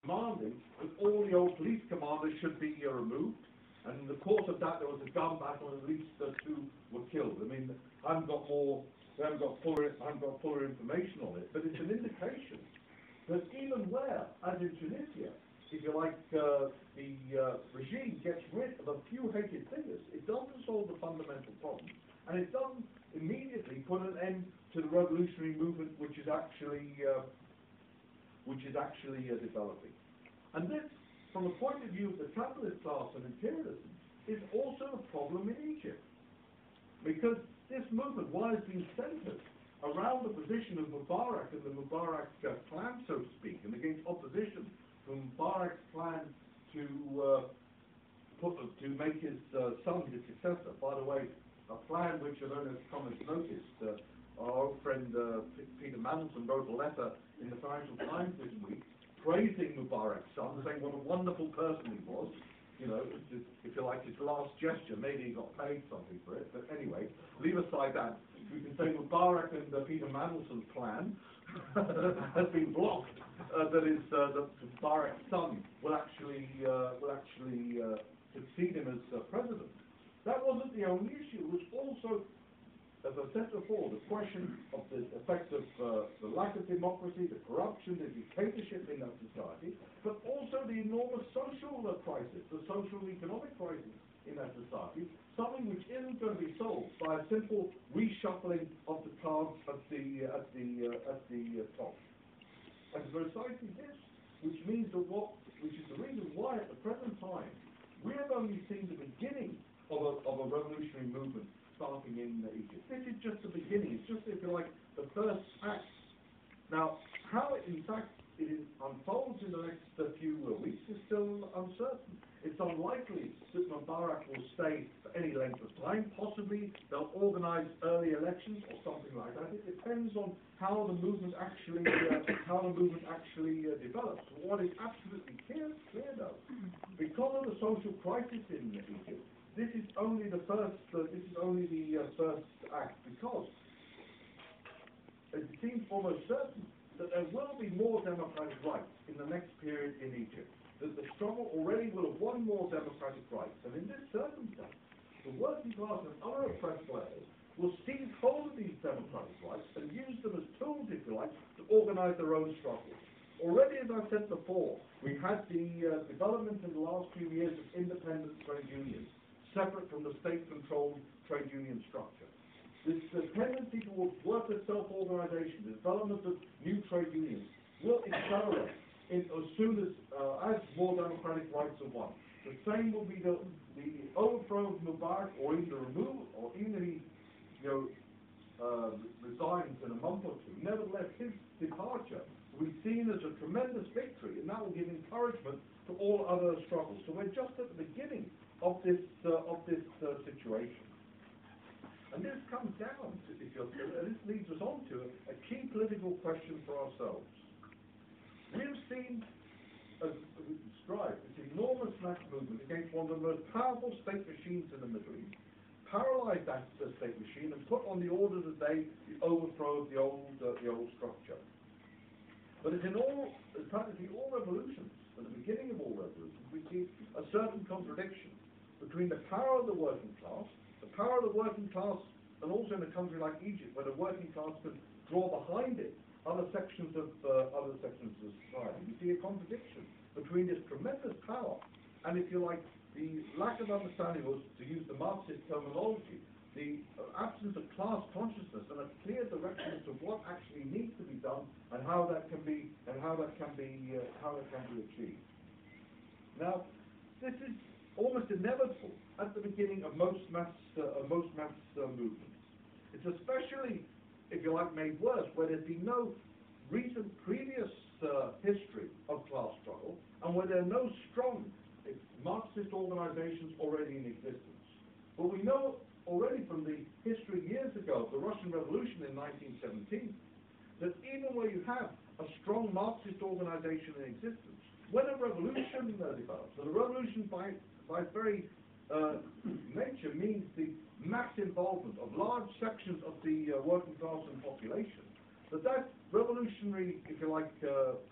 demanding that all the old police commanders should be removed. And in the course of that, there was a gun battle, and at least two were killed. I mean, I haven't got fuller information on it, but it's an indication that even where, as in Tunisia, if you like, the regime gets rid of a few hated figures, it doesn't solve the fundamental problem, and it doesn't immediately put an end to the revolutionary movement which is actually developing. And this, from the point of view of the capitalist class and imperialism, is also a problem in Egypt. Because this movement, while it's been centered around the position of Mubarak and the Mubarak plan, so to speak, and against opposition from Mubarak's plan to make his son his successor. By the way, a plan which, I don't know if Thomas noticed, our old friend Peter Mandelson wrote a letter in the Financial Times this week praising Mubarak's son, saying what a wonderful person he was. You know, if you like, his last gesture. Maybe he got paid something for it, but anyway, leave aside that. We can say Mubarak and Peter Mandelson's plan has been blocked. That is, that Mubarak's son will actually succeed him as president. That wasn't the only issue. It was also, as I said before, the question of the effect of the lack of democracy, the corruption, the dictatorship in that society, but also the enormous social crisis, the social and economic crisis in that society, something which isn't going to be solved by a simple reshuffling of the cards at the top. And precisely this, which means that which is the reason why at the present time we have only seen the beginning of a revolutionary movement starting in Egypt. This is just the beginning. It's just, if you like, the first act. Now, how it, in fact, unfolds in the next few weeks is still uncertain. It's unlikely that Mubarak will stay for any length of time. Possibly they'll organize early elections or something like that. It depends on how the movement actually develops. What is absolutely clear though, because of the social crisis in Egypt, this is only the first. This is only the first act, because it seems almost certain that there will be more democratic rights in the next period in Egypt. That the struggle already will have won more democratic rights, and in this circumstance, the working class and other oppressed layers will seize hold of these democratic rights and use them as tools, if you like, to organize their own struggles. Already, as I said before, we had the development in the last few years of independent trade unions, separate from the state-controlled trade union structure. This tendency towards worker self-organization, the development of new trade unions, will accelerate as soon as more democratic rights are won. The same will be the overthrow of Mubarak, or even the removal, or even if he resigns in a month or two. Nevertheless, his departure will be seen as a tremendous victory, and that will give encouragement to all other struggles. So we're just at the beginning of this situation. And this comes down to, this leads us on to a key political question for ourselves. We have seen, as we described, this enormous mass movement against one of the most powerful state machines in the Middle East, paralyze that state machine and put on the order of the day the overthrow of the old structure. But as in all revolutions, at the beginning of all revolutions, we see a certain contradiction between the power of the working class, and also in a country like Egypt, where the working class can draw behind it other sections of society. We see a contradiction between this tremendous power and, if you like, the lack of understanding, or to use the Marxist terminology, the absence of class consciousness and a clear direction as to what actually needs to be done and how that can be achieved. Now, this is almost inevitable at the beginning of most mass movements. It's especially, if you like, made worse where there's been no recent previous history of class struggle, and where there are no strong Marxist organizations already in existence. But we know already from the history years ago of the Russian Revolution in 1917 that even where you have a strong Marxist organization in existence, when a revolution develops, and a revolution by its very nature means the mass involvement of large sections of the working class and population, that revolutionary, if you like,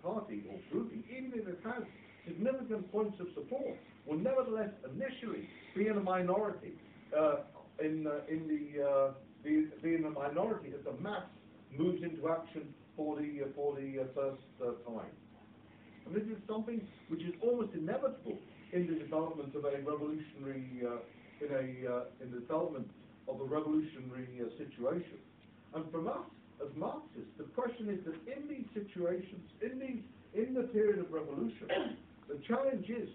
party or grouping, even if it has significant points of support, will nevertheless initially be in a minority, being a minority as the mass moves into action for the first time. And this is something which is almost inevitable in the development of a revolutionary, in the development of a revolutionary situation. And from us, as Marxists, the question is that in these situations, in the period of revolution, the challenge is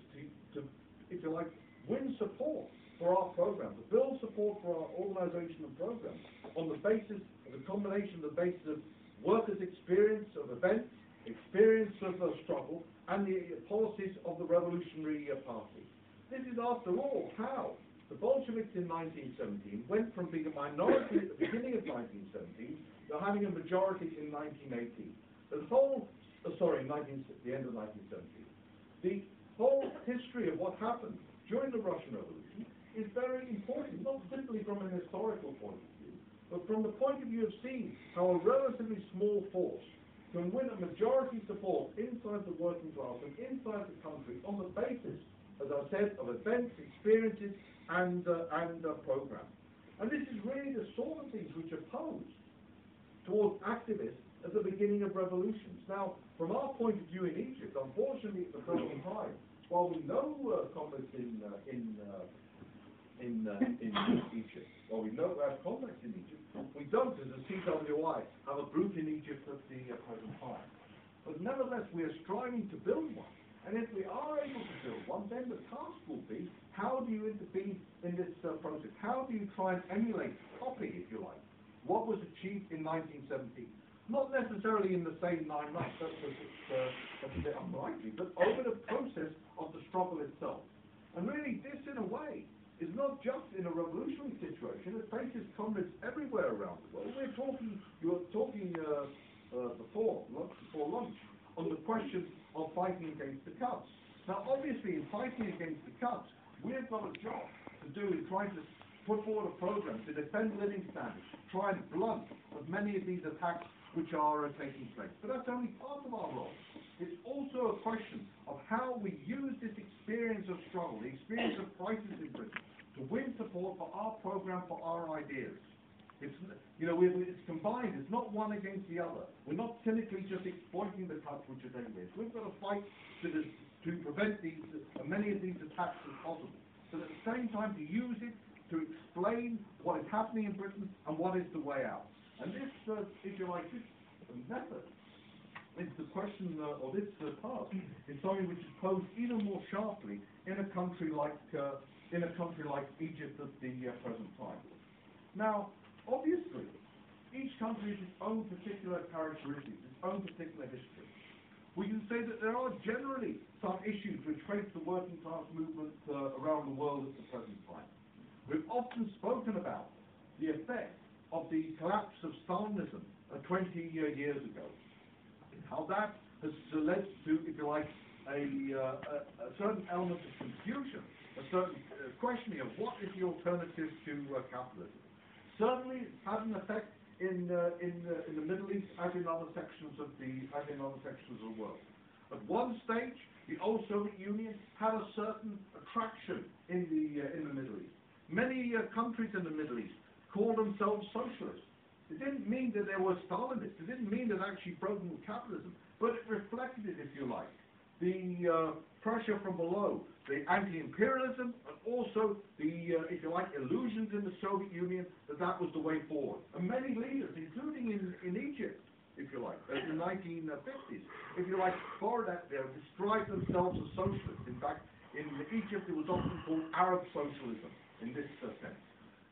to, if you like, win support for our program, to build support for our organisation and program on the basis of a combination, the basis of workers' experience of events, experience of struggle, and the policies of the revolutionary party. This is, after all, how the Bolsheviks in 1917 went from being a minority at the beginning of 1917 to having a majority in 1918. The whole, the end of 1917. The whole history of what happened during the Russian Revolution is very important, not simply from an historical point of view, but from the point of view of seeing how a relatively small force can win a majority support inside the working class and inside the country on the basis, as I said, of events, experiences, and programs. And this is really the sort of things which are posed towards activists at the beginning of revolutions. Now, from our point of view in Egypt, unfortunately at the present time, while we know conflicts in Egypt, while we know we have conflicts in Egypt, we don't, as a CWI, have a group in Egypt at the present time. But nevertheless, we are striving to build one. And if we are able to build one, then the task will be, how do you intervene in this process? How do you try and emulate, copy, if you like, what was achieved in 1917? Not necessarily in the same 9 months, that's a bit unlikely, but over the process of the struggle itself. And really, this, in a way, is not just in a revolutionary situation, it faces comrades everywhere around the world. You were talking before lunch, on the question of fighting against the Cubs. Now, obviously, in fighting against the Cubs, we've got a job to do in trying to put forward a program to defend living standards, try and blunt as many of these attacks which are taking place. But that's only part of our role. It's also a question of how we use this experience of struggle, the experience of crisis in Britain, to win support for our program, for our ideas. It's, it's combined. It's not one against the other. We're not cynically just exploiting the Cubs which are taking place. We've got to fight to prevent these, many of these attacks as possible. But at the same time, to use it to explain what is happening in Britain and what is the way out. And this, if you like, this method, it's the question, or this task, is something which is posed even more sharply in a country like Egypt at the present time. Now, obviously, each country has its own particular characteristics, its own particular history. We can say that there are generally some issues which face the working class movement around the world at the present time. We've often spoken about the effect of the collapse of Stalinism 20 years ago, how that has led to, if you like, a certain element of confusion, a certain questioning of what is the alternative to capitalism. Certainly, it had an effect in the Middle East, as in other sections of the world. At one stage, the old Soviet Union had a certain attraction in the Middle East. Many countries in the Middle East called themselves socialists. It didn't mean that they were Stalinists. It didn't mean that actually broken with capitalism, but it reflected, if you like, the pressure from below, the anti-imperialism, and also the, if you like, illusions in the Soviet Union that was the way forward. And many leaders, including in Egypt, if you like, in the 1950s, if you like, for that, they described themselves as socialists. In fact, in Egypt, it was often called Arab socialism in this sense.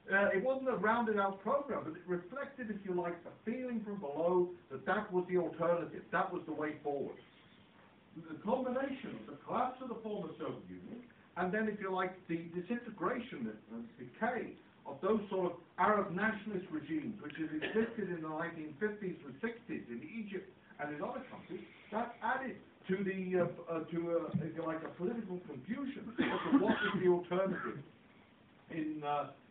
It wasn't a rounded out program, but it reflected, if you like, the feeling from below that was the alternative, that was the way forward. The combination of the collapse of the former Soviet Union, and then, if you like, the disintegration and decay of those sort of Arab nationalist regimes which had existed in the 1950s and 60s in Egypt and in other countries, that added to the, if you like, a political confusion as to what is the alternative in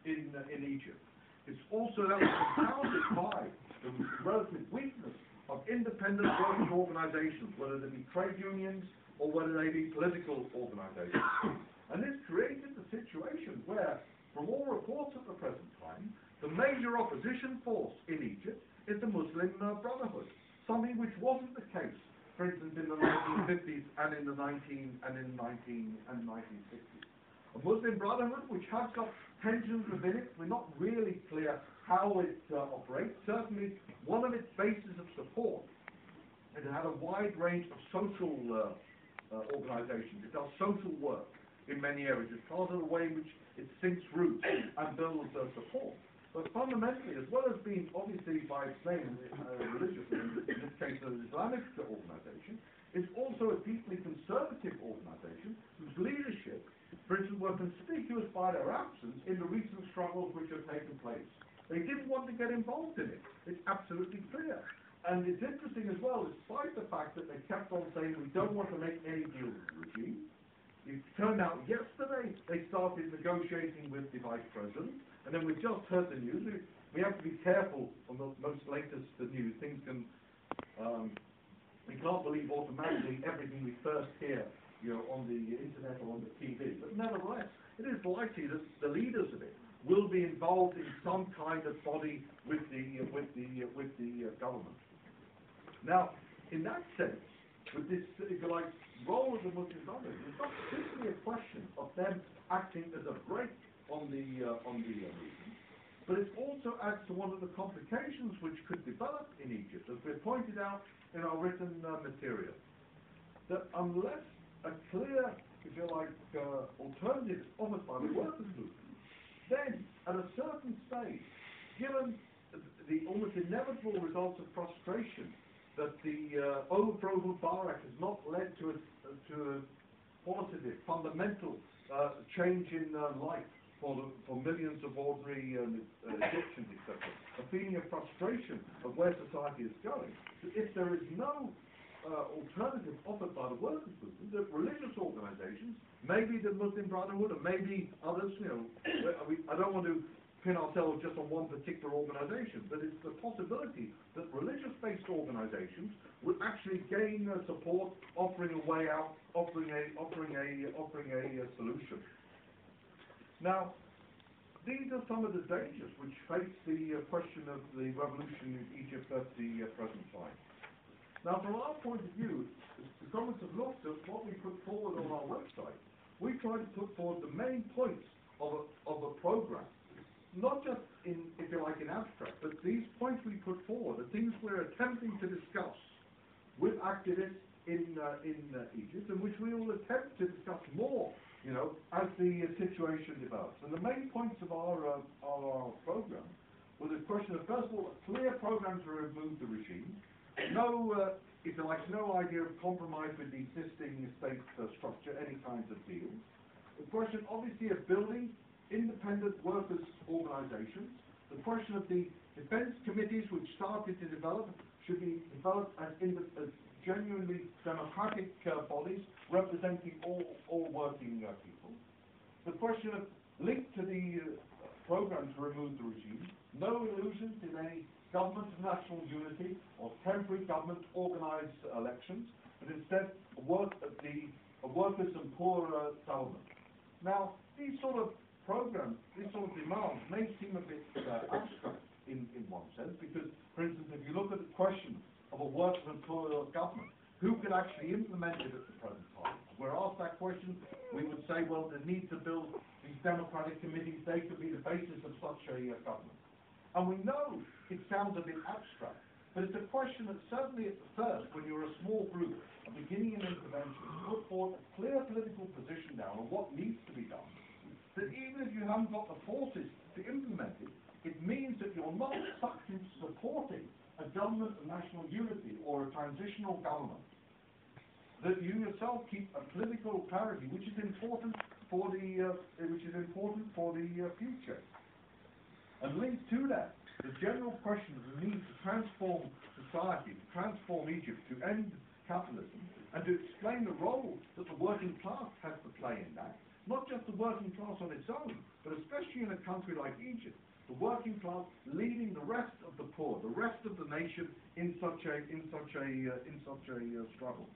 Egypt. It's also that was compounded by the relative weakness of independent workers' organisations, whether they be trade unions or whether they be political organisations. And this created the situation where, from all reports at the present time, the major opposition force in Egypt is the Muslim Brotherhood, something which wasn't the case, for instance, in the 1950s and in the 1960s. A Muslim Brotherhood which has got tensions within it. We're not really clear how it operates. Certainly, one of its bases of support, it had a wide range of social organisations. It does social work in many areas. It's part of the way in which it sinks roots and builds support. But fundamentally, as well as being obviously by its name religious, in this case an Islamic organisation, it's also a deeply conservative organisation whose leadership, for instance, were conspicuous by their absence in the recent struggles which have taken place. They didn't want to get involved in it. It's absolutely clear. And it's interesting as well, despite the fact that they kept on saying we don't want to make any deal with the regime. It turned out yesterday they started negotiating with the vice president, and then we've just heard the news. We have to be careful on the most latest news. Things can, we can't believe automatically everything we first hear, on the internet or on the TV. But nevertheless, it is likely that the leaders of it will be involved in some kind of body with the government. Now, in that sense, with this, if you like, role of the Muslim Brotherhood, it's not simply a question of them acting as a brake on the movement, but it also adds to one of the complications which could develop in Egypt, as we've pointed out in our written material, that unless a clear, if you like, alternative is offered by the workers' movement, then at a certain stage, given the almost inevitable results of frustration that the overthrow of Mubarak has not led to a positive, fundamental change in life for millions of ordinary Egyptians, etc. A feeling of frustration of where society is going. If there is no alternative offered by the workers' movement, the religious organisations, maybe the Muslim Brotherhood, or maybe others, I don't want to pin ourselves just on one particular organisation, but it's the possibility that religious-based organisations would actually gain support, offering a way out, offering a solution. Now, these are some of the dangers which face the question of the revolution in Egypt at the present time. Now, from our point of view, the comments have looked at what we put forward on our website. We try to put forward the main points of a program, not just in, if you like, in abstract, but these points we put forward are things we're attempting to discuss with activists in Egypt, and which we will attempt to discuss more, as the situation develops. And the main points of our program were the question of, first of all, a clear program to remove the regime. No, if you like, no idea of compromise with the existing state structure, any kinds of deals. The question, obviously, of building independent workers' organisations. The question of the defence committees which started to develop should be developed as genuinely democratic bodies representing all working people. The question of linked to the programme to remove the regime, no illusions in any government of national unity or temporary government organised elections, but instead a workers and poor government. Now, these sort of programs, these sort of demands may seem a bit abstract in one sense, because, for instance, if you look at the question of a workers and poor government, who could actually implement it at the present time? If we're asked that question, we would say, well, the need to build these democratic committees, they could be the basis of such a government. And we know it sounds a bit abstract, but it's a question that certainly at the first, when you're a small group, are beginning an intervention, put forward a clear political position down on what needs to be done, that even if you haven't got the forces to implement it, it means that you're not sucked into supporting a government of national unity or a transitional government. That you yourself keep a political clarity, which is important for the future. And linked to that, the general question of the need to transform society, to transform Egypt, to end capitalism, and to explain the role that the working class has to play in that. Not just the working class on its own, but especially in a country like Egypt, the working class leading the rest of the poor, the rest of the nation in such a struggle.